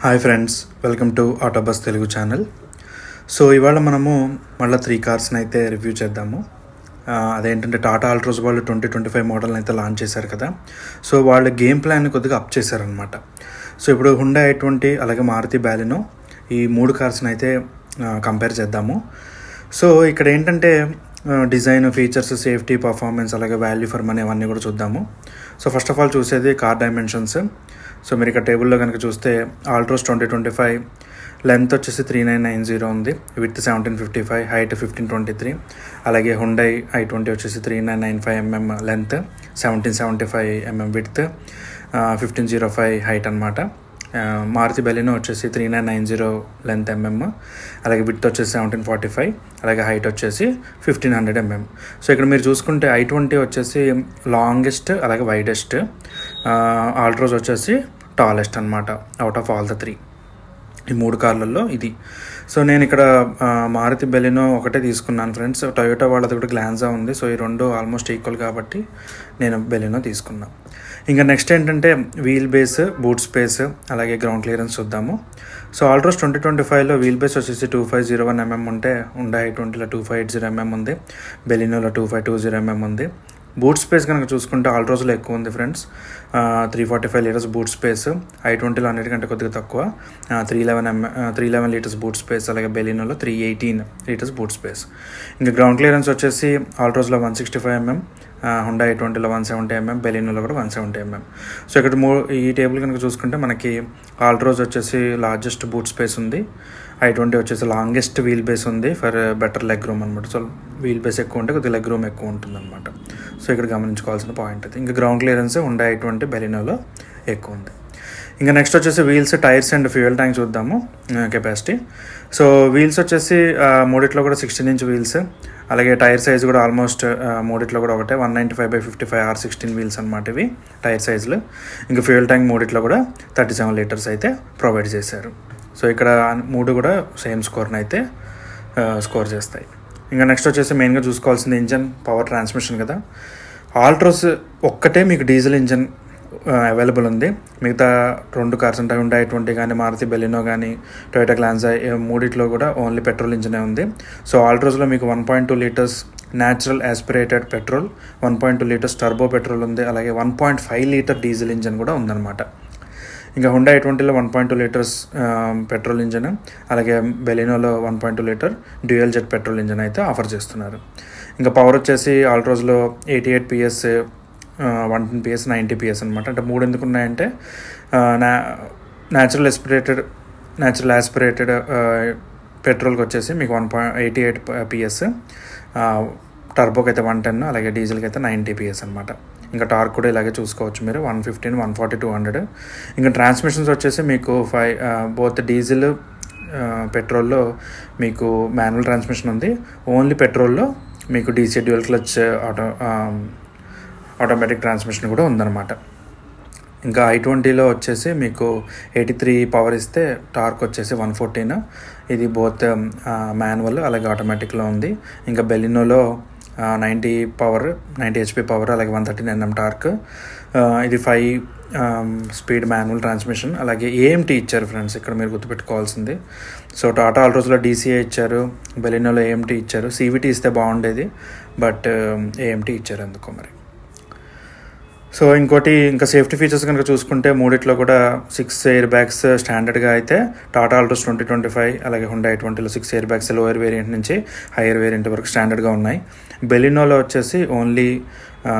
Hi friends, welcome to Autobus Telugu channel. So ఇవాళ మనము మళ్ళీ 3 కార్స్ని అయితే రివ్యూ చేద్దాము. అదేంటంటే టాటా ఆల్ట్రోస్ వాళ్ళు 2025 మోడల్ని అయితే లాంచ్ చేశారు కదా. సో వాళ్ళ గేమ్ ప్లాన్ని కొద్దిగా అప్ చేశారనమాట. సో ఇప్పుడు హుండా i20 అలాగే మారుతి బాలినో ఈ 3 కార్స్ని అయితే కంపేర్ చేద్దాము. సో ఇక్కడ ఏంటంటే డిజైన్, ఫీచర్స్, సేఫ్టీ, పర్ఫార్మెన్స్ అలాగే వాల్యూ ఫర్ మనీ అవన్నీ కూడా చూద్దాము. సో ఫస్ట్ ఆఫ్ ఆల్ చూసేది కార్ డైమెన్షన్స్. సో మీరు ఇక్కడ టేబుల్లో కనుక చూస్తే ఆల్ట్రోస్ 2025 లెంత్ వచ్చేసి 3990 ఉంది, విత్ 1755, హైట్ 1523. అలాగే హుండై i20 వచ్చేసి 3995 లెంత్, 1775 విత్, 1505 హైట్ అనమాట. మారుతి బెలినో వచ్చేసి 3990 లెంత్ అలాగే విత్ వచ్చేసి 1745, అలాగే హైట్ వచ్చేసి 1500 సో ఇక్కడ మీరు చూసుకుంటే i20 వచ్చేసి లాంగెస్ట్ అలాగే వైడెస్ట్, ఆల్ట్రోస్ వచ్చేసి టాలెస్ట్ అనమాట అవుట్ ఆఫ్ ఆల్ ద 3 ఈ 3 కార్లలో ఇది. సో నేను ఇక్కడ మారుతి బెలినో ఒకటే తీసుకున్నాను ఫ్రెండ్స్. టొయోటా వాళ్ళది కూడా గ్లాన్జా ఉంది. సో ఈ రెండు ఆల్మోస్ట్ ఈక్వల్ కాబట్టి నేను బెలినో తీసుకున్నాను. ఇంకా నెక్స్ట్ ఏంటంటే వీల్ బేస్, బూట్ స్పేస్ అలాగే గ్రౌండ్ క్లియరెన్స్ చూద్దాము. సో ఆల్ట్రోస్ 2025లో వీల్ బేస్ వచ్చేసి 2501 ఉంటే హుండా i20లో 2580 ఉంది, బెలినోలో 2520 ఉంది. బూట్ స్పేస్ కనుక చూసుకుంటే ఆల్ట్రోస్లో ఎక్కువ ఉంది ఫ్రెండ్స్, 345 లీటర్స్ బూట్ స్పేస్. i20లో అన్నిటికంటే కొద్దిగా తక్కువ, 311 లీటర్స్ బూట్ స్పేస్. అలాగే బెలినోలో 318 లీటర్స్ బూట్ స్పేస్. ఇంకా గ్రౌండ్ క్లియరెన్స్ వచ్చేసి ఆల్ట్రోస్లో 165 హుండా i20లో 170 బెలినోలో కూడా 170 సో ఇక్కడ ఈ టేబుల్ కనుక చూసుకుంటే మనకి ఆల్ట్రోస్ వచ్చేసి లార్జెస్ట్ బూట్ స్పేస్ ఉంది, i20 వచ్చేసి లాంగెస్ట్ వీల్ బేస్ ఉంది ఫర్ బెటర్ లెగ్ రూమ్ అనమాట. సో వీల్ బేస్ ఎక్కువ ఉంటే కొద్దిగా లెగ్ రూమ్ ఎక్కువ ఉంటుంది అనమాట. సో ఇక్కడ గమనించుకోవాల్సిన పాయింట్ అది. ఇంకా గ్రౌండ్ క్లియరెన్స్ హుండా i20 బెలినోలో ఎక్కువ ఉంది. ఇంకా నెక్స్ట్ వచ్చేసి wheels, tyres and fuel tank చూద్దాము. కెపాసిటీ. సో వీల్స్ వచ్చేసి మూడిట్లో కూడా 16" వీల్స్, అలాగే టైర్ సైజ్ కూడా ఆల్మోస్ట్ మూడిట్లో కూడా ఒకటే, 195/55 R16 వీల్స్ అనమాట ఇవి టైర్ సైజులు. ఇంకా ఫ్యూయల్ ట్యాంక్ మూడిట్లో కూడా 37 లీటర్స్ అయితే ప్రొవైడ్ చేశారు. సో ఇక్కడ 3 కూడా సేమ్ స్కోర్ని అయితే స్కోర్ చేస్తాయి. ఇంకా నెక్స్ట్ వచ్చేసి మెయిన్గా చూసుకోవాల్సింది ఇంజన్, పవర్, ట్రాన్స్మిషన్ కదా. ఆల్ట్రోస్ ఒక్కటే మీకు డీజిల్ ఇంజన్ అవైలబుల్ ఉంది. మిగతా 2 కార్స్ అంటే హుండా i20 కానీ మారుతి బెలినో కానీ టొయోటా గ్లాన్జా మూడిట్లో కూడా ఓన్లీ పెట్రోల్ ఇంజనే ఉంది. సో ఆల్ట్రోస్లో మీకు 1.2 litres natural aspirated petrol, 1.2 litres turbo petrol ఉంది, అలాగే 1.5 లీటర్ డీజిల్ ఇంజన్ కూడా ఉందన్నమాట. ఇంకా హుండా i20లో 1.2 లీటర్స్ పెట్రోల్ ఇంజన్, అలాగే బెలినోలో 1.2 litre dual jet petrol engine అయితే ఆఫర్ చేస్తున్నారు. ఇంకా పవర్ వచ్చేసి ఆల్ట్రోస్లో 88 PS, 110 PS, 90 PS అనమాట. అంటే 3 ఎందుకు ఉన్నాయంటే న్యాచురల్ యాస్పిరేటెడ్ పెట్రోల్కి వచ్చేసి మీకు 1.88 PS, టర్బోకి అయితే 110, అలాగే డీజిల్కి అయితే 90 PS అనమాట. ఇంకా టార్క్ కూడా ఇలాగే చూసుకోవచ్చు మీరు, 115, 140, 200. ఇంకా ట్రాన్స్మిషన్స్ వచ్చేసి మీకు బోత్ డీజిల్, పెట్రోల్లో మీకు మాన్యువల్ ట్రాన్స్మిషన్ ఉంది, ఓన్లీ పెట్రోల్లో మీకు DC dual clutch automatic transmission కూడా ఉందన్నమాట. ఇంకా i20లో వచ్చేసి మీకు 83 పవర్ ఇస్తే టార్క్ వచ్చేసి 114, ఇది బోత్ మాన్యువల్ అలాగే ఆటోమేటిక్లో ఉంది. ఇంకా బెలినోలో 90 HP పవర్, అలాగే 113 Nm టార్క్, ఇది 5 స్పీడ్ మాన్యువల్ ట్రాన్స్మిషన్. అలాగే AMT ఇచ్చారు ఫ్రెండ్స్, ఇక్కడ మీరు గుర్తుపెట్టుకోవాల్సింది. సో టాటా ఆల్ట్రోస్లో DCA ఇచ్చారు, బెలినోలో AMT ఇచ్చారు. CVT ఇస్తే బాగుండేది, బట్ AMT ఇచ్చారు ఎందుకో మరి. సో ఇంకా సేఫ్టీ ఫీచర్స్ కనుక చూసుకుంటే మూడిట్లో కూడా 6 ఎయిర్ బ్యాగ్స్ స్టాండర్డ్గా అయితే టాటా ఆల్ట్రోస్ 2025 అలాగే హుండా i20లో 6 ఎయిర్ బ్యాగ్స్ లోయర్ వేరియంట్ నుంచి హైయర్ వేరియంట్ వరకు స్టాండర్డ్గా ఉన్నాయి. బెలినోలో వచ్చేసి ఓన్లీ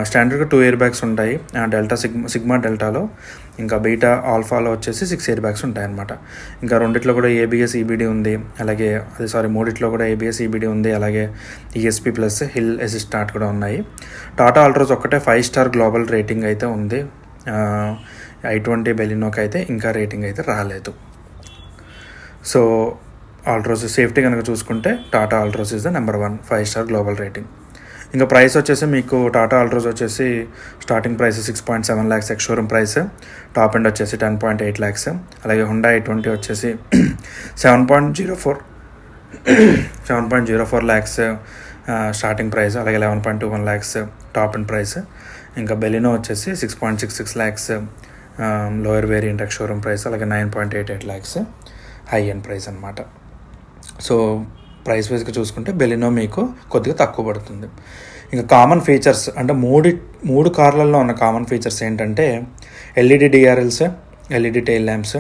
స్టాండర్డ్గా 2 ఎయిర్ బ్యాగ్స్ ఉంటాయి, సిగ్మా డెల్టాలో. ఇంకా బీటా ఆల్ఫాలో వచ్చేసి 6 ఎయిర్ బ్యాగ్స్ ఉంటాయి అన్నమాట. ఇంకా రెండిట్లో కూడా ABS EBD ఉంది, అలాగే మూడిట్లో కూడా ABS EBD ఉంది, అలాగే ESP plus hill assist start కూడా ఉన్నాయి. టాటా ఆల్ట్రోస్ ఒక్కటే 5 స్టార్ గ్లోబల్ రేటింగ్ అయితే ఉంది, i20 బెలినోకి అయితే ఇంకా రేటింగ్ అయితే రాలేదు. సో ఆల్ట్రోస్ సేఫ్టీ కనుక చూసుకుంటే Tata Altroz is the number 1, 5 star global rating. ఇంకా ప్రైస్ వచ్చేసి మీకు టాటా ఆల్ట్రోస్ వచ్చేసి starting price 6.7 lakhs ex showroom price, top end వచ్చేసి 10.8 lakhs. అలాగే హుండా i20 వచ్చేసి 7.04 lakhs స్టార్టింగ్ ప్రైస్, అలాగే 11.21 lakhs టాప్ ఎండ్ ప్రైస్. ఇంకా బెలినో వచ్చేసి 6.66 lakhs lower variant ex showroom price, అలాగే 9.88 lakhs హై ఎండ్ ప్రైస్ అనమాట. సో ప్రైస్ వైజ్గా చూసుకుంటే బెలినో మీకు కొద్దిగా తక్కువ పడుతుంది. ఇంకా కామన్ ఫీచర్స్ అంటే మూడు కార్లలో ఉన్న కామన్ ఫీచర్స్ ఏంటంటే LED DRLs, LED tail lamps,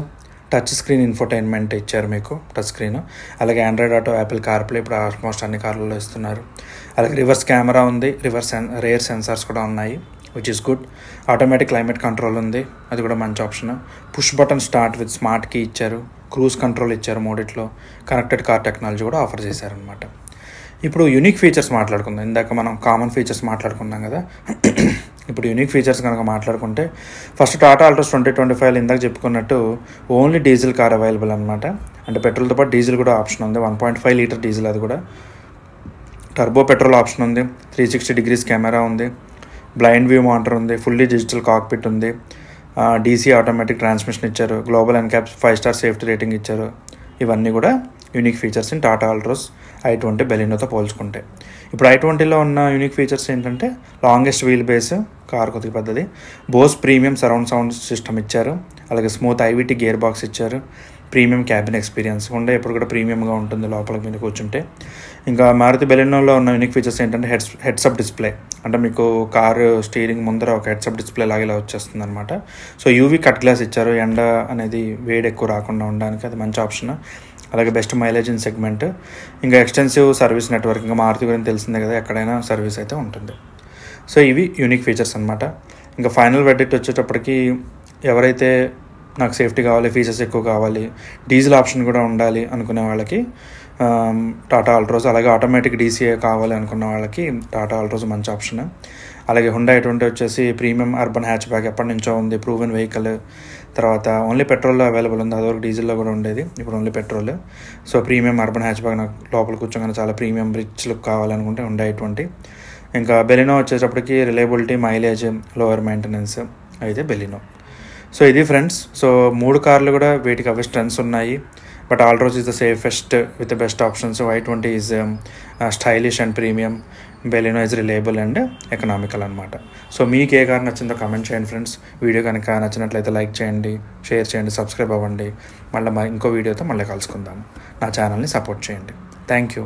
touch screen infotainment ఇచ్చారు మీకు, టచ్ స్క్రీన్. అలాగే ఆండ్రాయిడ్ ఆటో, యాపిల్ కార్ప్లే ఇప్పుడు ఆల్మోస్ట్ అన్ని కార్లలో ఇస్తున్నారు. అలాగే రివర్స్ కెమెరా ఉంది, రేర్ సెన్సార్స్ కూడా ఉన్నాయి, which is good. Automatic climate control ఉంది, అది కూడా మంచి option. Push button start with smart key ఇచ్చారు, క్రూజ్ కంట్రోల్ ఇచ్చారు మూడిట్లో, కనెక్టెడ్ కార్ టెక్నాలజీ కూడా ఆఫర్ చేశారనమాట. ఇప్పుడు యూనిక్ ఫీచర్స్ మాట్లాడుకుందాం. ఇందాక మనం కామన్ ఫీచర్స్ మాట్లాడుకున్నాం కదా, ఇప్పుడు యూనిక్ ఫీచర్స్ కనుక మాట్లాడుకుంటే ఫస్ట్ టాటా ఆల్ట్రోస్ 2025 ఇందాక చెప్పుకున్నట్టు ఓన్లీ డీజిల్ కార్ అవైలబుల్ అనమాట. అంటే పెట్రోల్తో పాటు డీజిల్ కూడా ఆప్షన్ ఉంది, 1.5 లీటర్ డీజిల్, అది కూడా టర్బో పెట్రోల్ ఆప్షన్ ఉంది, 360 degrees కెమెరా ఉంది, బ్లైండ్ వ్యూ మానిటర్ ఉంది, ఫుల్లీ డిజిటల్ కాక్పిట్ ఉంది, డీసీ ఆటోమేటిక్ ట్రాన్స్మిషన్ ఇచ్చారు, global NCAPs 5-star safety rating ఇచ్చారు. ఇవన్నీ కూడా unique features in Tata Altroz i20 బెలినోతో పోల్చుకుంటే. ఇప్పుడు i20లో ఉన్న యూనిక్ ఫీచర్స్ ఏంటంటే లాంగెస్ట్ వీల్ బేస్, కార్ కొద్దిగా పెద్దది, Bose premium surround sound system ఇచ్చారు, అలాగే స్మూత్ ఐవిటీ గేర్ బాక్స్ ఇచ్చారు, ప్రీమియం క్యాబిన్ ఎక్స్పీరియన్స్ ఉండే, ఎప్పుడు కూడా ప్రీమియంగా ఉంటుంది లోపలికి మీద కూర్చుంటే. ఇంకా మారుతి బెలినోలో ఉన్న యూనిక్ ఫీచర్స్ ఏంటంటే హెడ్సప్ డిస్ప్లే, అంటే మీకు కారు స్టీరింగ్ ముందర ఒక హెడ్సప్ డిస్ప్లే లాగా ఇలా వచ్చేస్తుంది అనమాట. సో యూవీ కట్ గ్లాస్ ఇచ్చారు, ఎండ అనేది వేడి ఎక్కువ రాకుండా ఉండడానికి, అది మంచి ఆప్షన్. అలాగే బెస్ట్ మైలేజ్ ఇన్ సెగ్మెంట్, ఇంకా ఎక్స్టెన్సివ్ సర్వీస్ నెట్వర్క్, ఇంకా మారుతి గురించి తెలిసిందే కదా, ఎక్కడైనా సర్వీస్ అయితే ఉంటుంది. సో ఇవి యూనిక్ ఫీచర్స్ అనమాట. ఇంకా ఫైనల్ వెర్డిక్ట్ వచ్చేటప్పటికి ఎవరైతే నాకు సేఫ్టీ కావాలి, ఫీచర్స్ ఎక్కువ కావాలి, డీజిల్ ఆప్షన్ కూడా ఉండాలి అనుకునే వాళ్ళకి టాటా ఆల్ట్రోస్, అలాగే ఆటోమేటిక్ డీసీఏ కావాలి అనుకున్న వాళ్ళకి టాటా ఆల్ట్రోస్ మంచి ఆప్షన్. అలాగే హుండా i20 వచ్చేసి ప్రీమియం అర్బన్ హ్యాచ్ బ్యాక్, ఎప్పటి నుంచో ఉంది, ప్రూవెన్ వెహికల్. తర్వాత ఓన్లీ పెట్రోల్లో అవైలబుల్ ఉంది, అదొక డీజిల్లో కూడా ఉండేది, ఇప్పుడు only petrol. So premium urban hatch back నాకు లోపల కూర్చోగానే చాలా ప్రీమియం రిచ్ లుక్ కావాలనుకుంటే హుండా i20. ఇంకా బెలినో వచ్చేటప్పటికి రిలయబిలిటీ, మైలేజ్, లోవర్ మెయింటెనెన్స్ అయితే బెలినో. సో ఇది ఫ్రెండ్స్. సో 3 కార్లు కూడా వీటికి అవి స్ట్రెంత్స్ ఉన్నాయి, but Altroz is the safest with the best options. i20 is stylish and premium, Baleno is reliable and economical అనమాట. సో మీకు ఏ కార్ నచ్చిందో కమెంట్ చేయండి ఫ్రెండ్స్. వీడియో కనుక నచ్చినట్లయితే లైక్ చేయండి, షేర్ చేయండి, సబ్స్క్రైబ్ అవ్వండి. మళ్ళీ ఇంకో వీడియోతో మళ్ళీ కలుసుకుందాము. నా ఛానల్ని సపోర్ట్ చేయండి. Thank you.